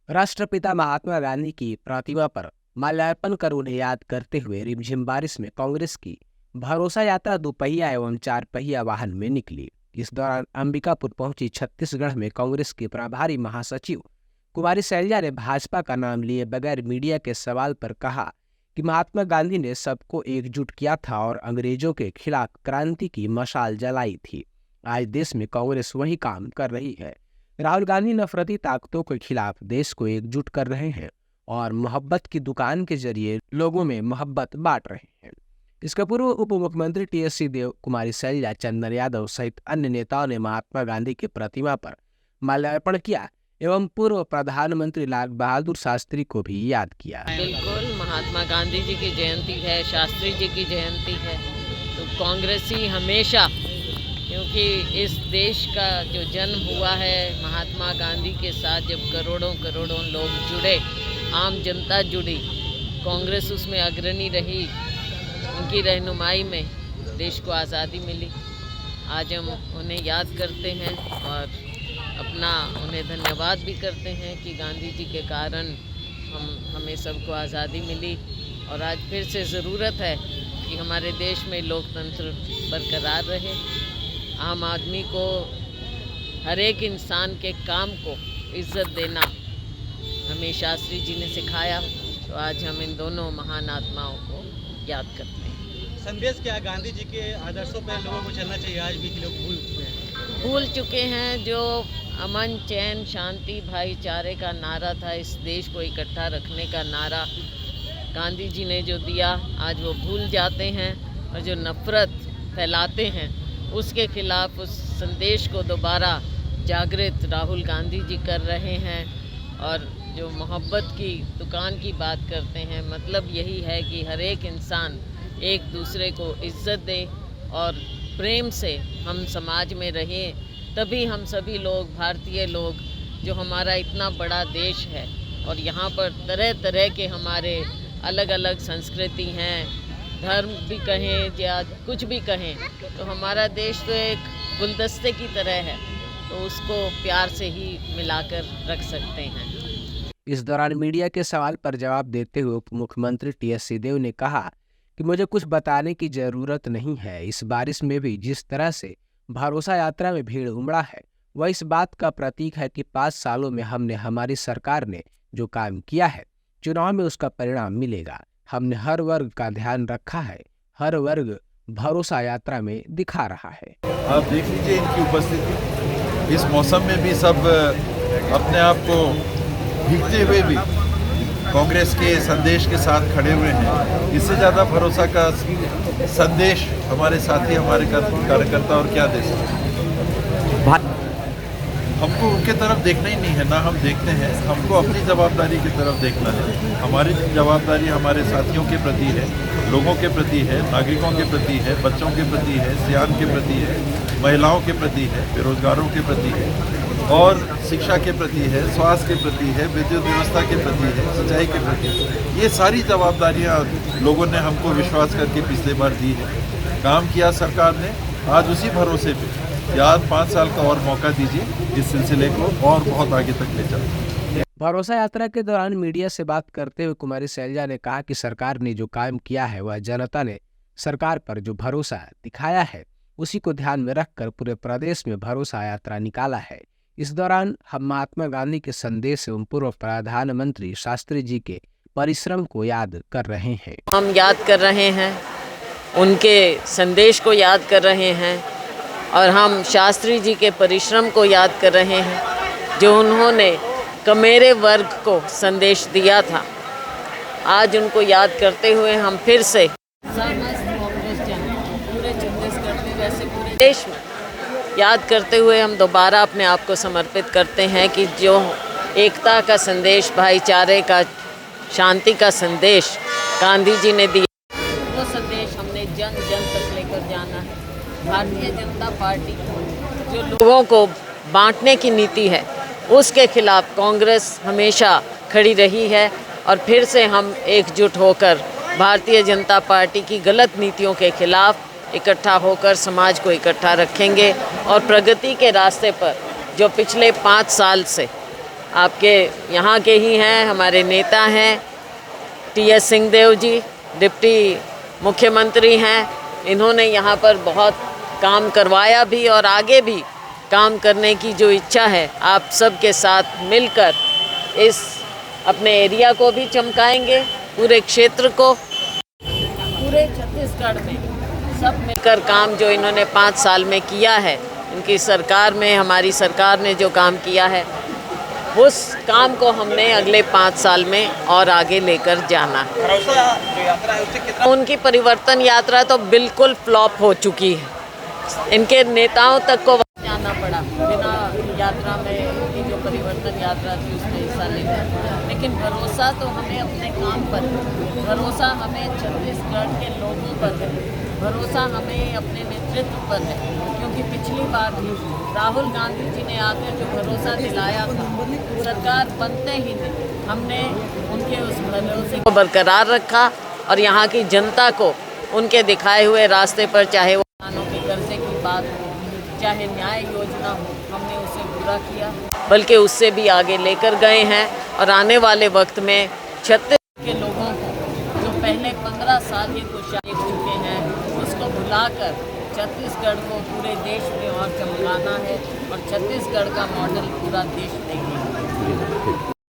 राष्ट्रपिता महात्मा गांधी की प्रतिमा पर माल्यार्पण कर उन्हें याद करते हुए रिमझिम बारिश में कांग्रेस की भरोसा यात्रा दोपहिया एवं चार पहिया वाहन में निकली। इस दौरान अंबिकापुर पहुंची छत्तीसगढ़ में कांग्रेस की प्रभारी महासचिव कुमारी शैलजा ने भाजपा का नाम लिए बगैर मीडिया के सवाल पर कहा कि महात्मा गांधी ने सबको एकजुट किया था और अंग्रेजों के खिलाफ क्रांति की मशाल जलाई थी। आज देश में कांग्रेस वही काम कर रही है। राहुल गांधी नफरती ताकतों के खिलाफ देश को एकजुट कर रहे हैं और मोहब्बत की दुकान के जरिए लोगों में मोहब्बत बांट रहे हैं। इसके पूर्व उप मुख्यमंत्री टी.एस. सिंहदेव, कुमारी शैलजा, चंदन यादव सहित अन्य नेताओं ने महात्मा गांधी की प्रतिमा पर माल्यार्पण किया एवं पूर्व प्रधानमंत्री लाल बहादुर शास्त्री को भी याद किया। बिल्कुल, महात्मा गांधी जी की जयंती है, शास्त्री जी की जयंती है, तो कांग्रेसी हमेशा, क्योंकि इस देश का जो जन्म हुआ है महात्मा गांधी के साथ, जब करोड़ों करोड़ों लोग जुड़े, आम जनता जुड़ी, कांग्रेस उसमें अग्रणी रही। उनकी रहनुमाई में देश को आज़ादी मिली। आज हम उन्हें याद करते हैं और अपना उन्हें धन्यवाद भी करते हैं कि गांधी जी के कारण हमें सबको आज़ादी मिली। और आज फिर से ज़रूरत है कि हमारे देश में लोकतंत्र बरकरार रहे। आम आदमी को, हर एक इंसान के काम को इज्जत देना हमें शास्त्री जी ने सिखाया। तो आज हम इन दोनों महान आत्माओं को याद करते हैं। संदेश क्या, गांधी जी के आदर्शों पर लोगों को चलना चाहिए, आज भी लोग भूल चुके हैं। जो अमन, चैन, शांति, भाईचारे का नारा था, इस देश को इकट्ठा रखने का नारा गांधी जी ने जो दिया, आज वो भूल जाते हैं। और जो नफरत फैलाते हैं उसके खिलाफ उस संदेश को दोबारा जागृत राहुल गांधी जी कर रहे हैं। और जो मोहब्बत की दुकान की बात करते हैं, मतलब यही है कि हर एक इंसान एक दूसरे को इज्जत दे और प्रेम से हम समाज में रहें। तभी हम सभी लोग, भारतीय लोग, जो हमारा इतना बड़ा देश है और यहाँ पर तरह तरह के हमारे अलग अलग संस्कृति हैं, धर्म भी कहें या कुछ भी कहें, तो हमारा देश तो एक गुलदस्ते की तरह है, तो उसको प्यार से ही मिलाकर रख सकते हैं। इस दौरान मीडिया के सवाल पर जवाब देते हुए उप मुख्यमंत्री टी.एस. सिंहदेव ने कहा कि मुझे कुछ बताने की जरूरत नहीं है। इस बारिश में भी जिस तरह से भरोसा यात्रा में भीड़ उमड़ा है, वह इस बात का प्रतीक है कि 5 सालों में हमारी सरकार ने जो काम किया है, चुनाव में उसका परिणाम मिलेगा। हमने हर वर्ग का ध्यान रखा है, हर वर्ग भरोसा यात्रा में दिखा रहा है। आप देख लीजिए इनकी उपस्थिति, इस मौसम में भी सब अपने आप को भीगते हुए भी कांग्रेस के संदेश के साथ खड़े हुए हैं। इससे ज़्यादा भरोसा का संदेश हमारे साथी, हमारे कार्यकर्ता और क्या दे सकते हैं। हमको उनके तरफ देखना ही नहीं है, ना हम देखते हैं। हमको अपनी जवाबदारी की तरफ देखना है। हमारी जवाबदारी हमारे साथियों के प्रति है, लोगों के प्रति है, नागरिकों के प्रति है, बच्चों के प्रति है, सियान के प्रति है, महिलाओं के प्रति है, बेरोजगारों के प्रति है और शिक्षा के प्रति है, स्वास्थ्य के प्रति है, विद्युत व्यवस्था के प्रति है, सिंचाई के प्रति है। ये सारी जवाबदारियाँ लोगों ने हमको विश्वास करके पिछले बार दी है, काम किया सरकार ने। आज उसी भरोसे पे यार 5 साल का और मौका दीजिए, इस सिलसिले को और बहुत आगे तक ले चलते। भरोसा यात्रा के दौरान मीडिया से बात करते हुए कुमारी शैलजा ने कहा कि सरकार ने जो काम किया है, वह जनता ने सरकार पर जो भरोसा दिखाया है, उसी को ध्यान में रखकर पूरे प्रदेश में भरोसा यात्रा निकाला है। इस दौरान हम महात्मा गांधी के संदेश एवं पूर्व प्रधानमंत्री शास्त्री जी के परिश्रम को याद कर रहे हैं। हम याद कर रहे हैं, उनके संदेश को याद कर रहे हैं और हम शास्त्री जी के परिश्रम को याद कर रहे हैं, जो उन्होंने कमेरे वर्ग को संदेश दिया था। आज उनको याद करते हुए हम फिर से पूरे देश में याद करते हुए हम दोबारा अपने आप को समर्पित करते हैं कि जो एकता का संदेश, भाईचारे का, शांति का संदेश गांधी जी ने दिया, वो संदेश हमने जन जन तक लेकर जाना है। भारतीय जनता पार्टी जो लोगों को बांटने की नीति है, उसके खिलाफ कांग्रेस हमेशा खड़ी रही है और फिर से हम एकजुट होकर भारतीय जनता पार्टी की गलत नीतियों के खिलाफ इकट्ठा होकर समाज को इकट्ठा रखेंगे और प्रगति के रास्ते पर जो पिछले 5 साल से आपके यहाँ के ही हैं, हमारे नेता हैं टी.एस. सिंहदेव जी, डिप्टी मुख्यमंत्री हैं। इन्होंने यहाँ पर बहुत काम करवाया भी और आगे भी काम करने की जो इच्छा है, आप सबके साथ मिलकर इस अपने एरिया को भी चमकाएंगे, पूरे क्षेत्र को, पूरे छत्तीसगढ़ में सब मिलकर काम जो इन्होंने 5 साल में किया है, इनकी सरकार में, हमारी सरकार ने जो काम किया है, उस काम को हमने अगले 5 साल में और आगे लेकर जाना है। उनकी परिवर्तन यात्रा तो बिल्कुल फ्लॉप हो चुकी है। इनके नेताओं तक को जाना पड़ा, बिना यात्रा में इनकी जो परिवर्तन यात्रा थी उसमें हिस्सा लेकर। लेकिन भरोसा तो हमें अपने काम पर है, भरोसा हमें छत्तीसगढ़ के लोगों पर है, भरोसा हमें अपने नेतृत्व पर है। क्योंकि पिछली बार भी राहुल गांधी जी ने आकर जो भरोसा दिलाया था, सरकार बनते ही नहीं हमने उनके उस भरोसे को बरकरार रखा और यहाँ की जनता को उनके दिखाए हुए रास्ते पर, चाहे वो किसानों के कर्जे की बात हो, चाहे न्याय योजना हो, हमने उसे पूरा किया, बल्कि उससे भी आगे लेकर गए हैं। और आने वाले वक्त में छत्तीसगढ़ के लोगों को जो पहले 15 साल ये खुशियाँ देख चुके हैं, उसको भुलाकर छत्तीसगढ़ को पूरे देश में और चमकाना है और छत्तीसगढ़ का मॉडल पूरा देश देखेगा।